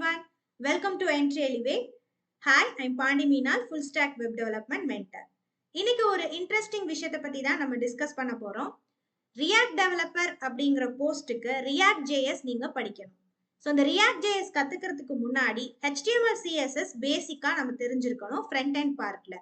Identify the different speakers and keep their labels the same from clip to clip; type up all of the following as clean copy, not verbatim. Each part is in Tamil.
Speaker 1: everyone. Welcome to Entri. Hi, I'm Pandi Meenal, full stack web development mentor. இன்னைக்கு ஒரு இன்ட்ரெஸ்டிங் விஷயத்தை பத்தி தான் நம்ம டிஸ்கஸ் பண்ண போறோம். ரியாக்ட் டெவலப்பர் அப்படிங்கிற போஸ்ட்டுக்கு ReactJS நீங்க படிக்கணும். ஸோ இந்த ReactJS கத்துக்கிறதுக்கு முன்னாடி HTML CSS பேசிக்கா நம்ம தெரிஞ்சிருக்கணும் ஃப்ரண்ட் அண்ட் பார்ட்ல.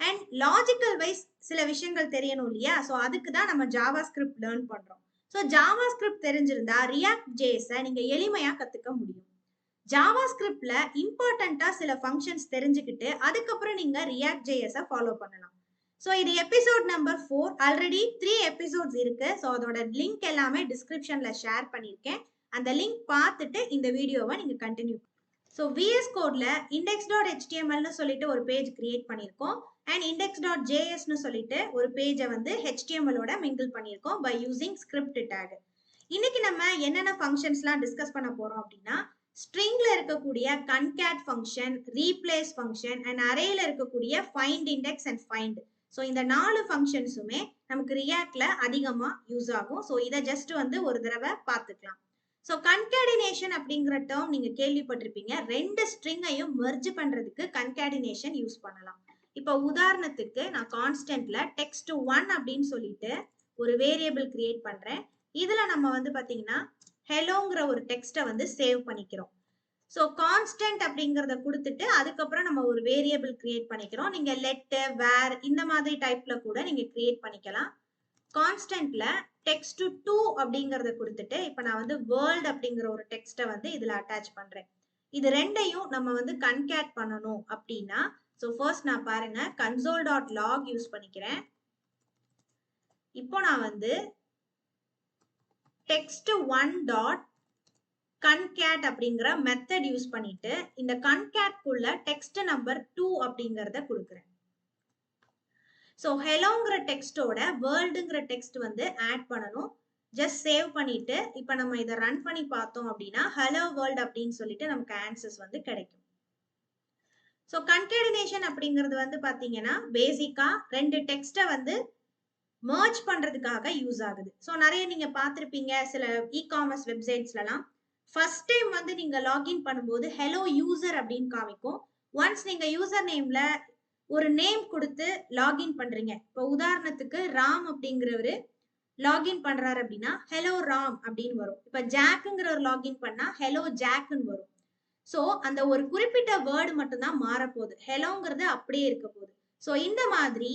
Speaker 1: அண்ட் லாஜிக்கல் வைஸ் சில விஷயங்கள் தெரியணும் இல்லையா? ஸோ அதுக்கு தான் நம்ம ஜாவா ஸ்கிரிப்ட் லேர்ன் பண்றோம். ஸோ ஜாவா ஸ்கிரிப்ட் தெரிஞ்சிருந்தா ReactJS-ஐ நீங்க எளிமையா கத்துக்க முடியும். ஜாவா ஸ்கிரிப்ட்ல இம்பார்ட்டண்டா சில ஃபங்க்ஷன்ஸ் தெரிஞ்சுக்கிட்டு அதுக்கப்புறம் நீங்க ReactJS-ஐ ஃபாலோ பண்ணலாம். ஸோ இது எபிசோட் நம்பர் 4. ஆல்ரெடி 3 எபிசோட்ஸ் இருக்கு. ஸோ அதோட லிங்க் எல்லாமே டிஸ்கிரிப்ஷன்ல ஷேர் பண்ணியிருக்கேன். அந்த லிங்க் பார்த்துட்டு இந்த வீடியோவை நீங்க கண்டினியூ. ஸோ VS கோட்ல index.html சொல்லிட்டு ஒரு பேஜ் கிரியேட் பண்ணியிருக்கோம். அண்ட் index.js சொல்லிட்டு ஒரு பேஜை வந்து HTML-ஓட மிங்கிள் பண்ணியிருக்கோம் பை யூசிங் ஸ்கிரிப்ட் டேக். இன்னைக்கு நம்ம என்னென்ன ஃபங்க்ஷன்ஸ்லாம் டிஸ்கஸ் பண்ண போறோம் அப்படின்னா, ஸ்ட்ரிங்ல இருக்கக்கூடிய concat function, replace function and அரேல இருக்கக்கூடிய find index and find. So இந்த 4 ஃபங்க்ஷன்ஸுமே நமக்கு ரியாக்ட்ல அதிகமா யூஸ் ஆகும். ஸோ இதை ஜஸ்ட் வந்து ஒரு தடவை பார்த்துக்கலாம். ஸோ கன்கேடினேஷன் அப்படிங்கிற டேர்ம் நீங்க கேள்விப்பட்டிருப்பீங்க. 2 ஸ்ட்ரிங்கையும் மெர்ஜ் பண்றதுக்கு கன்கேடினேஷன் யூஸ் பண்ணலாம். இப்போ உதாரணத்துக்கு நான் கான்ஸ்டன்ட்ல text1 அப்படின்னு சொல்லிட்டு ஒரு வேரியபிள் கிரியேட் பண்றேன். இதுல நம்ம வந்து பாத்தீங்கன்னா ஹெலோங்கிற ஒரு டெக்ஸ்ட்டை வந்து சேவ் பண்ணிக்கிறோம். ஸோ கான்ஸ்டன்ட் அப்படிங்கிறத கொடுத்துட்டு அதுக்கப்புறம் நம்ம ஒரு வேரியபிள் கிரியேட் பண்ணிக்கிறோம். நீங்க லெட், வேர் இந்த மாதிரி டைப்ல கூட நீங்க கிரியேட் பண்ணிக்கலாம். கான்ஸ்டன்ட்ல text2 அப்படிங்கறத கொடுத்துட்டு இப்ப நான் வந்து வேர்ல்ட் அப்படிங்கிற ஒரு டெக்ஸ்ட்டை வந்து இதுல அட்டாச் பண்றேன். இது ரெண்டையும் நம்ம வந்து கன்கேட் பண்ணணும் அப்படின்னா, ஸோ ஃபர்ஸ்ட் நான் பாருங்க console.log யூஸ் பண்ணிக்கிறேன். இப்போ நான் வந்து text1.concat அப்படிங்கிற மெத்தட் யூஸ் பண்ணிட்டு இந்த concat-குள்ள text நம்பர் 2 அப்படிங்கறத கொடுக்குறேன். ஸோ ஹெலோங்கிற டெக்ஸ்டோட வேர்ல்டுங்கிற டெக்ஸ்ட் வந்து ஆட் பண்ணணும். ஜஸ்ட் சேவ் பண்ணிட்டு இப்போ நம்ம இதை ரன் பண்ணி பார்த்தோம் அப்படின்னா ஹலோ வேர்ல்ட் அப்படின்னு சொல்லிட்டு நமக்கு ஆன்சர்ஸ் வந்து கிடைக்கும். ஸோ கன்கேடினேஷன் அப்படிங்கிறது வந்து பாத்தீங்கன்னா பேசிக்கா 2 டெக்ஸ்ட்டை வந்து மர்ஜ் பண்றதுக்காக யூஸ் ஆகுது. ஸோ நிறைய நீங்க பார்த்திருப்பீங்க சில இ-காமர்ஸ் வெப்சைட்ஸ்லாம் ஃபர்ஸ்ட் டைம் வந்து நீங்க லாகின் பண்ணும்போது ஹெலோ யூசர் அப்படின்னு காமிக்கும். ஒன்ஸ் நீங்க யூசர் நேம்ல ஒரு நேம் கொடுத்து லாகின் பண்றீங்க. இப்போ உதாரணத்துக்கு ராம் அப்படிங்கிறவரு லாகின் பண்றாரு அப்படின்னா ஹெலோ ராம் அப்படின்னு வரும். இப்ப ஜாக்குங்கிற ஒரு லாகின் பண்ணா ஹெலோ ஜாக்னு வரும். ஸோ அந்த ஒரு குறிப்பிட்ட வேர்டு மட்டும் தான் மாறப்போகுது. ஹெலோங்கிறது அப்படியே இருக்க போகுது. ஸோ இந்த மாதிரி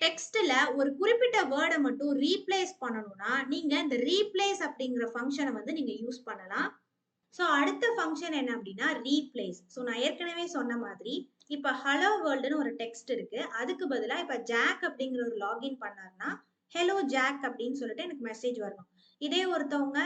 Speaker 1: டெக்ஸ்ட்ல ஒரு குறிப்பிட்ட வேர்டை மட்டும் ரீப்ளேஸ் பண்ணணும்னா நீங்க இந்த ரீப்ளேஸ் அப்படிங்கிற ஃபங்க்ஷனை வந்து நீங்க யூஸ் பண்ணலாம். ஸோ அடுத்த ஃபங்க்ஷன் என்ன அப்படின்னா ரீப்ளேஸ். ஸோ நான் ஏற்கனவே சொன்ன மாதிரி இப்ப ஹலோ வேர்ல்டுன்னு ஒரு டெக்ஸ்ட் இருக்கு. அதுக்கு பதிலா இப்ப ஜாக் அப்படிங்கிற ஒரு லாகின் பண்ணாருன்னா ஹலோ ஜாக் அப்படின்னு சொல்லிட்டு எனக்கு மெசேஜ் வரணும். இதே ஒருத்தவங்க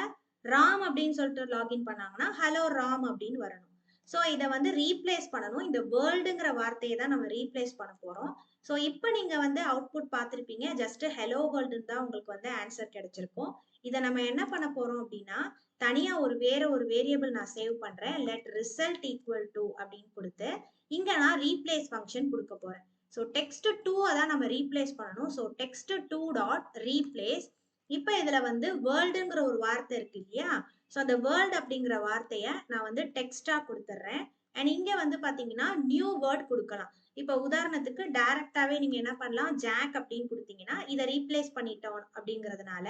Speaker 1: ராம் அப்படின்னு சொல்லிட்டு லாகின் பண்ணாங்கன்னா ஹலோ ராம் அப்படின்னு வரணும். ஸோ இதை வந்து ரீப்ளேஸ் பண்ணணும். இந்த வேர்ல்டுங்கிற வார்த்தையை தான் நம்ம ரீப்ளேஸ் பண்ண போறோம். ஸோ இப்போ நீங்க வந்து அவுட்புட் பார்த்துருப்பீங்க. ஜஸ்ட் ஹலோ வேர்ல்டுன்னு தான் உங்களுக்கு வந்து ஆன்சர் கிடைச்சிருக்கும். இதை நம்ம என்ன பண்ண போறோம் அப்படின்னா தனியா வேற ஒரு வேரியபிள் நான் சேவ் பண்றேன். லெட் ரிசல்ட் ஈக்குவல் டு அப்படின்னு கொடுத்து இங்க நான் ரீப்ளேஸ் ஃபங்க்ஷன் கொடுக்க போறேன். ஸோ text2 தான் நம்ம ரீப்ளேஸ் பண்ணணும். So text2 dot replace. இப்போ இதுல வந்து வேர்ல்டுங்கிற ஒரு வார்த்தை இருக்கு இல்லையா? ஸோ அந்த வேர்ல்டு அப்படிங்கிற வார்த்தையை நான் வந்து டெக்ஸ்டா கொடுத்துட்றேன். அண்ட் இங்க வந்து பாத்தீங்கன்னா நியூ வேர்ட் கொடுக்கலாம். இப்போ உதாரணத்துக்கு டைரக்டாவே நீங்க என்ன பண்ணலாம், ஜாக் அப்படின்னு கொடுத்தீங்கன்னா இதை ரீப்ளேஸ் பண்ணிட்டோம் அப்படிங்கிறதுனால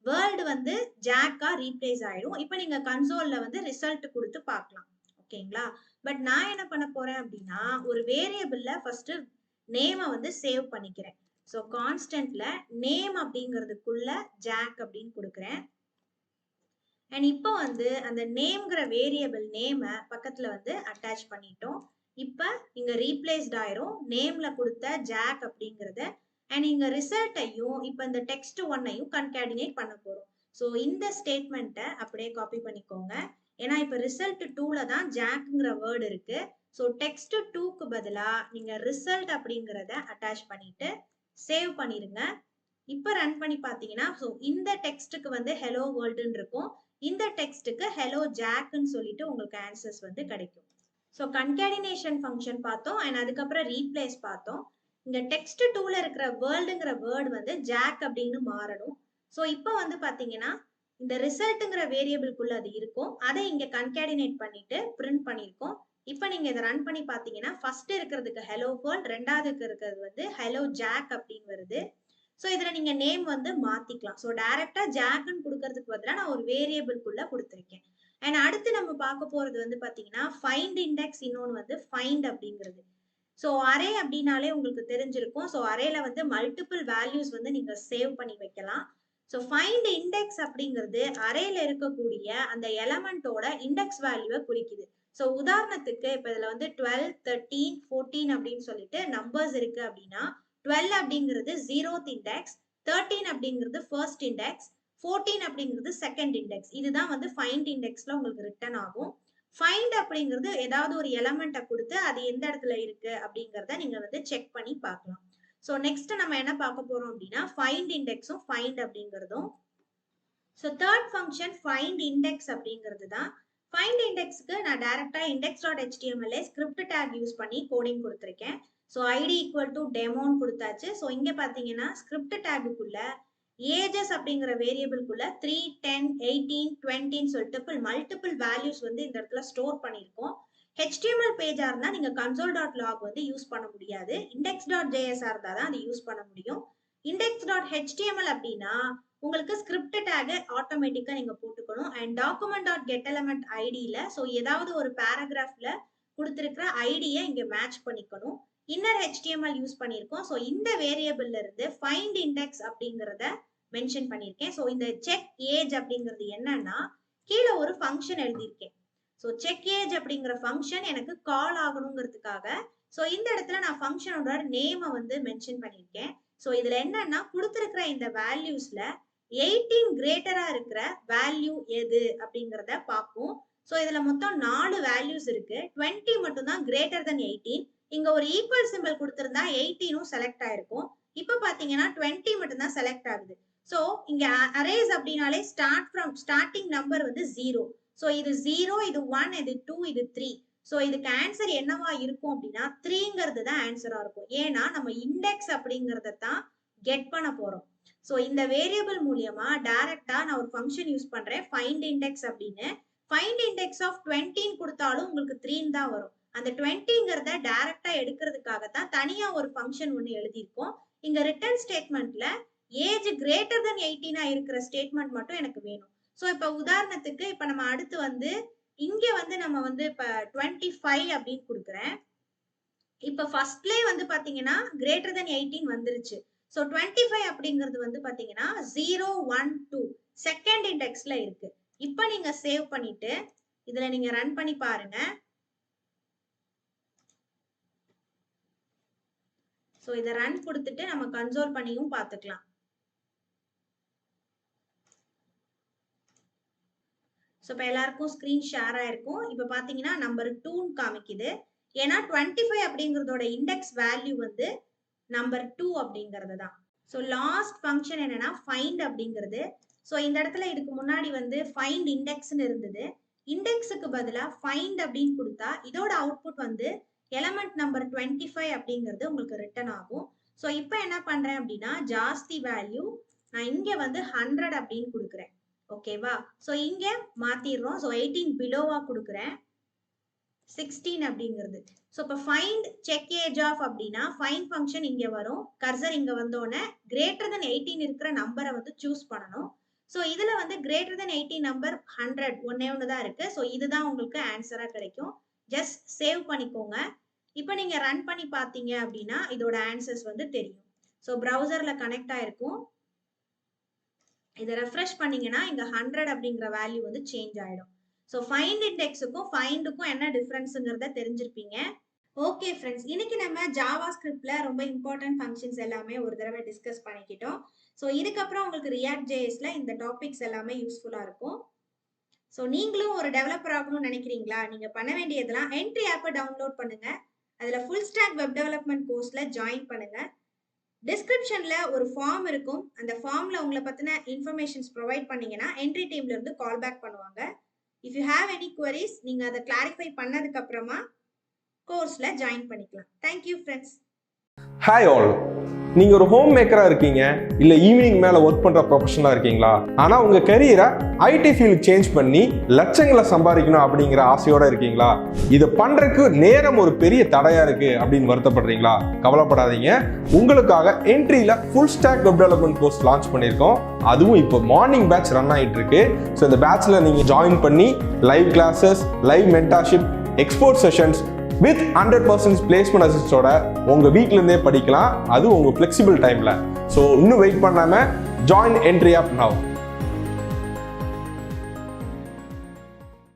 Speaker 1: வேர்ல்டு வந்து ஜாக்கா ரீப்ளேஸ் ஆயிடும். இப்போ நீங்க கன்சோல்ல வந்து ரிசல்ட் கொடுத்து பார்க்கலாம். ஓகேங்களா? பட் நான் என்ன பண்ண போறேன் அப்படின்னா ஒரு வேரியபிள்ல ஃபர்ஸ்ட் நேமை வந்து சேவ் பண்ணிக்கிறேன். ஸோ கான்ஸ்டன்ட்ல நேம் அப்படிங்கிறதுக்குள்ள ஜாக் அப்படின்னு கொடுக்குறேன். அண்ட் இப்போ வந்து அந்த நேம்ங்கிற வேரியபிள் நேமை பக்கத்துல வந்து அட்டாச் பண்ணிட்டோம். இப்போ இங்க ரீப்ளேஸ்ட் ஆயிரும் நேம்ல கொடுத்த ஜாக் அப்படிங்கிறத. அண்ட் இங்க ரிசல்ட்டையும் இப்போ இந்த text1-ஐயும் கன்கேடினேட் பண்ண போறோம். ஸோ இந்த ஸ்டேட்மெண்ட்டை அப்படியே காப்பி பண்ணிக்கோங்க. ஏன்னா இப்போ ரிசல்ட் 2ல தான் ஜாக்ங்கிற வேர்டு இருக்கு. ஸோ text2க்கு பதிலா நீங்க ரிசல்ட் அப்படிங்கிறத அட்டாச் பண்ணிட்டு சேவ் பண்ணிருங்க. இப்போ ரன் பண்ணி பார்த்தீங்கன்னா ஸோ இந்த டெக்ஸ்ட்டுக்கு வந்து ஹெலோ வேர்ல்டுன்னு இருக்கும். இந்த டெக்ஸ்ட்டுக்கு ஹெலோ ஜாக்னு சொல்லிட்டு உங்களுக்கு ஆன்சர்ஸ் வந்து கிடைக்கும். ஸோ கன்கேடினேஷன் ஃபங்க்ஷன் பார்த்தோம். அண்ட் அதுக்கப்புறம் ரீப்ளேஸ் பார்த்தோம். இங்க text2ல இருக்கிற வேர்ல்டுங்கிற வேர்டு வந்து ஜாக் அப்படின்னு மாறணும். ஸோ இப்போ வந்து பாத்தீங்கன்னா இந்த ரிசல்ட்ங்கிற வேரியபிள்குள்ள அது இருக்கும். அதை இங்க கன்கேடினேட் பண்ணிட்டு பிரிண்ட் பண்ணியிருக்கோம். இப்போ நீங்க இதை ரன் பண்ணி பார்த்தீங்கன்னா ஃபர்ஸ்ட் இருக்கிறதுக்கு ஹலோ வேர்ல்ட், ரெண்டாவதுக்கு இருக்கிறது வந்து ஹலோ ஜாக் அப்படின்னு வருது. ஸோ இதில் நீங்கள் நேம் வந்து மாற்றிக்கலாம். ஸோ டைரெக்டாக ஜாக்னு கொடுக்கறதுக்கு பதிலாக நான் ஒரு வேரியபிள்குள்ளே கொடுத்துருக்கேன். அண்ட் அடுத்து நம்ம பார்க்க போகிறது வந்து பார்த்தீங்கன்னா ஃபைண்ட் இண்டெக்ஸ், இன்னொன்று வந்து ஃபைண்ட் அப்படிங்கிறது. ஸோ அரே அப்படின்னாலே உங்களுக்கு தெரிஞ்சிருக்கும். ஸோ அரேல வந்து மல்டிபிள் வேல்யூஸ் வந்து நீங்கள் சேவ் பண்ணி வைக்கலாம். ஸோ ஃபைண்ட் இண்டெக்ஸ் அப்படிங்கிறது அரேல இருக்கக்கூடிய அந்த எலமெண்டோட இண்டெக்ஸ் வேல்யூவை குறிக்குது. ஸோ உதாரணத்துக்கு இப்போ இதில் வந்து 12, 13, 14 அப்படின்னு சொல்லிட்டு நம்பர்ஸ் இருக்கு அப்படின்னா 12 அப்படிங்கிறது 0th இண்டெக்ஸ், 13 அப்படிங்கிறது ஃபர்ஸ்ட் இண்டெக்ஸ், 14 அப்படிங்கிறது செகண்ட் இண்டெக்ஸ். இதுதான் வந்து ஃபைண்ட் இண்டெக்ஸ்ல உங்களுக்கு ரிட்டர்ன் ஆகும். ஃபைண்ட் அப்படிங்கிறது ஏதாவது ஒரு எலமெண்ட்டை கொடுத்து அது எந்த இடத்துல இருக்கு அப்படிங்கிறத நீங்க வந்து செக் பண்ணி பார்க்கலாம். ஸோ நெக்ஸ்ட் நம்ம என்ன பார்க்க போறோம் அப்படின்னா ஃபைண்ட் இண்டெக்ஸும் ஃபைண்ட் அப்படிங்கிறதும். So third function find index அப்படிங்கிறது தான். ஃபைண்ட் இண்டெக்ஸ்க்கு நான் டைரக்டா index.html ஸ்கிரிப்ட் டேக் யூஸ் பண்ணி கோடிங் கொடுத்துருக்கேன். ஸோ ஐடி ஈக்குவல் டு டெமோன்னு கொடுத்தாச்சு. ஸோ இங்க பாத்தீங்கன்னா ஸ்கிரிப்ட் டேக்குள்ள ஏஜஸ் அப்படிங்கிற வேரியபிள்குள்ள 3, 10, 18, 20ன்னு சொல்லிட்டு மல்டிபிள் வேல்யூஸ் வந்து இந்த இடத்துல ஸ்டோர் பண்ணியிருக்கோம். HTML பேஜா இருந்தா நீங்க console.log வந்து யூஸ் பண்ண முடியாது. index.js இருந்தா தான் அது யூஸ் பண்ண முடியும். index.html அப்படின்னா உங்களுக்கு ஸ்கிரிப்ட் டேக் ஆட்டோமேட்டிக்கா நீங்க போட்டுக்கணும். அண்ட் document.getElement ஐடியில ஸோ ஏதாவது ஒரு பேராகிராஃப்ல கொடுத்துருக்கிற ஐடியை இங்க மேட்ச் பண்ணிக்கணும். இன்னர் HTML யூஸ் பண்ணியிருக்கோம். ஸோ இந்த வேரியபிள்ல இருந்து ஃபைண்ட் இண்டெக்ஸ் அப்படிங்கிறத மென்ஷன் பண்ணியிருக்கேன். ஸோ இந்த செக் ஏஜ் அப்படிங்கிறது என்னன்னா கீழே ஒரு ஃபங்க்ஷன் எழுதியிருக்கேன். ஸோ செக் ஏஜ் அப்படிங்கிற ஃபங்க்ஷன் எனக்கு கால் ஆகணுங்கிறதுக்காக ஸோ இந்த இடத்துல நான் ஃபங்க்ஷனோட நேமை வந்து மென்ஷன் பண்ணியிருக்கேன். ஸோ இதுல என்னன்னா கொடுத்துருக்கிற இந்த வேல்யூஸ்ல 18 கிரேட்டரா இருக்கிற வேல்யூ எது அப்படிங்கிறத பார்ப்போம். ஸோ இதுல மொத்தம் 4 வேல்யூஸ் இருக்கு. 20 மட்டும் தான் கிரேட்டர் தென் 18. இங்க ஒரு ஈக்குவல் சிம்பிள் கொடுத்திருந்தா 18ம் செலக்ட் ஆயிருக்கும். இப்போ பாத்தீங்கன்னா 20 மட்டும் தான் செலக்ட் ஆகுது. ஸோ இங்க அரேஸ் அப்படின்னாலே ஸ்டார்டிங் நம்பர் வந்து 0. ஸோ இது 0, இது 1, இது 2, இது 3. ஸோ இதுக்கு ஆன்சர் என்னவா இருக்கும் அப்படின்னா 3ங்கிறது தான் ஆன்சரா இருக்கும். ஏன்னா நம்ம இண்டெக்ஸ் அப்படிங்கறத தான் கெட் பண்ண போறோம். ஸோ இந்த வேரியபிள் மூலியமா டைரக்டா நான் ஒரு ஃபங்க்ஷன் யூஸ் பண்றேன் ஃபைண்ட் இண்டெக்ஸ் அப்படின்னு. ஃபைண்ட் இண்டெக்ஸ் ஆஃப் 20 கொடுத்தாலும் உங்களுக்கு 3 தான் வரும். அந்த 20ங்கிறத டைரக்டா எடுக்கிறதுக்காக தான் தனியா ஒரு ஃபங்க்ஷன் ஒன்று எழுதியிருக்கோம். இங்க ரிட்டர்ன் ஸ்டேட்மெண்ட்ல ஏஜ் கிரேட்டர் தென் 18 இருக்கிற ஸ்டேட்மெண்ட் மட்டும் எனக்கு வேணும். ஸோ இப்போ உதாரணத்துக்கு இப்போ நம்ம அடுத்து வந்து இங்க வந்து நம்ம வந்து இப்போ 25 அப்படின்னு கொடுக்குறேன். இப்போ ஃபர்ஸ்ட்லேயே வந்து பாத்தீங்கன்னா கிரேட்டர் தென் 18 வந்துருச்சு. ஸோ 25 அப்படிங்கிறது வந்து பாத்தீங்கன்னா 0, 1, 2 செகண்ட் இண்டெக்ஸ்ல இருக்கு. இப்போ நீங்க சேவ் பண்ணிட்டு இதுல நீங்க ரன் பண்ணி பாருங்க. ஸோ இதை ரன் கொடுத்துட்டு நம்ம கன்சோல் பண்ணியும் பார்த்துக்கலாம். ஸோ இப்போ எல்லாருக்கும் ஸ்க்ரீன் ஷேர் ஆயிருக்கும். இப்போ பார்த்தீங்கன்னா நம்பர் 2ன்னு காமிக்குது. ஏன்னா 25 அப்படிங்கிறதோட இண்டெக்ஸ் வேல்யூ வந்து நம்பர் 2 அப்படிங்கிறது தான். ஸோ லாஸ்ட் ஃபங்க்ஷன் என்னன்னா ஃபைண்ட் அப்படிங்கிறது. ஸோ இந்த இடத்துல இதுக்கு முன்னாடி வந்து ஃபைண்ட் இண்டெக்ஸ்ன்னு இருந்தது. இண்டெக்ஸுக்கு பதிலாக ஃபைண்ட் அப்படின்னு கொடுத்தா இதோட அவுட்புட் வந்து எலமெண்ட் நம்பர் 25 அப்படிங்கிறது உங்களுக்கு ரிட்டர்ன் ஆகும். ஸோ இப்போ என்ன பண்றேன் அப்படின்னா ஜாஸ்தி வேல்யூ நான் இங்க வந்து 100 அப்படின்னு கொடுக்குறேன். ஓகேவா? ஸோ இங்க மாத்திடுறோம். ஸோ 18 பிலோவா கொடுக்குறேன் 16 அப்படிங்கிறது. ஸோ இப்போ ஃபைண்ட் செக் ஏஜ் ஆஃப் அப்படின்னா ஃபைண்ட் ஃபங்க்ஷன் இங்க வரும். கர்சர் இங்க வந்தோடனே கிரேட்டர் தென் 18 இருக்கிற நம்பரை வந்து சூஸ் பண்ணணும். ஸோ இதுல வந்து கிரேட்டர் தென் 18 நம்பர் 100 ஒன்னே ஒன்று தான் இருக்கு. ஸோ இதுதான் உங்களுக்கு ஆன்சரா கிடைக்கும். ஜஸ்ட் சேவ் பண்ணிக்கோங்க. இப்போ நீங்க ரன் பண்ணி பார்த்தீங்க அப்படின்னா இதோட ஆன்சர்ஸ் வந்து தெரியும். ஸோ ப்ரௌசர்ல கனெக்ட் ஆயிருக்கும். இதை ரெஃப்ரெஷ் பண்ணீங்கன்னா இங்க 100 அப்படிங்கிற வேல்யூ வந்து சேஞ்ச் ஆயிடும். ஸோ ஃபைண்ட் இண்டெக்ஸுக்கும் ஃபைண்டுக்கும் என்ன டிஃபரன்ஸுங்கிறத தெரிஞ்சிருப்பீங்க. ஓகே ஃப்ரெண்ட்ஸ், இன்னைக்கு நம்ம ஜாவா ஸ்கிரிப்ட்ல ரொம்ப இம்பார்ட்டன்ட் ஃபங்க்ஷன்ஸ் எல்லாமே ஒரு தடவை டிஸ்கஸ் பண்ணிக்கிட்டோம். ஸோ இதுக்கப்புறம் உங்களுக்கு ReactJSல இந்த டாபிக்ஸ் எல்லாமே யூஸ்ஃபுல்லா இருக்கும். ஸோ நீங்களும் ஒரு டெவலப்பர் ஆகணும்னு நினைக்கிறீங்களா? நீங்க பண்ண வேண்டியதெல்லாம் என்ட்ரி ஆப்பை டவுன்லோட் பண்ணுங்க. அதுல ஃபுல் ஸ்டாக் வெப் டெவலப்மெண்ட் கோர்ஸ்ல ஜாயின் பண்ணுங்க. டிஸ்கிரிப்ஷன்ல ஒரு ஃபார்ம் இருக்கும். அந்த ஃபார்ம்ல உங்களை பத்தின இன்ஃபர்மேஷன்ஸ் ப்ரொவைட் பண்ணீங்கன்னா என்ட்ரி டீம்ல இருந்து கால் பேக் பண்ணுவாங்க. If you have any queries நீங்க அதை கிளாரிஃபை பண்ணதுக்கு அப்புறமா கோர்ஸ்ல ஜாயின் பண்ணிக்கலாம். Thank you friends.
Speaker 2: ஹாய் ஆல், நீங்கள் ஒரு ஹோம் மேக்கராக இருக்கீங்க, இல்லை ஈவினிங் மேலே ஒர்க் பண்ணுற ப்ரொஃபஷனலாக இருக்கீங்களா? ஆனால் உங்கள் கரியரை ஐடி ஃபீல்டு சேஞ்ச் பண்ணி லட்சங்களை சம்பாதிக்கணும் அப்படிங்கிற ஆசையோடு இருக்கீங்களா? இதை பண்ணுறதுக்கு நேரம் ஒரு பெரிய தடையாக இருக்குது அப்படின்னு வருத்தப்படுறீங்களா? கவலைப்படாதீங்க, உங்களுக்காக என்ட்ரியில் full stack web development course launch பண்ணியிருக்கோம். அதுவும் இப்போ மார்னிங் பேட்ச் ரன் ஆகிட்டு இருக்கு. ஸோ இந்த பேட்ச்சில் நீங்கள் ஜாயின் பண்ணி live classes, live mentorship, expert sessions with 100% placement அசிஸ்டோட உங்க வீட்ல இருந்தே படிக்கலாம். அது உங்க ஃபிளெக்சிபிள் டைம்ல. ஸோ இன்னும் வெயிட் பண்ணாம ஜாயின் என்ட்ரி ஆப் நவ்.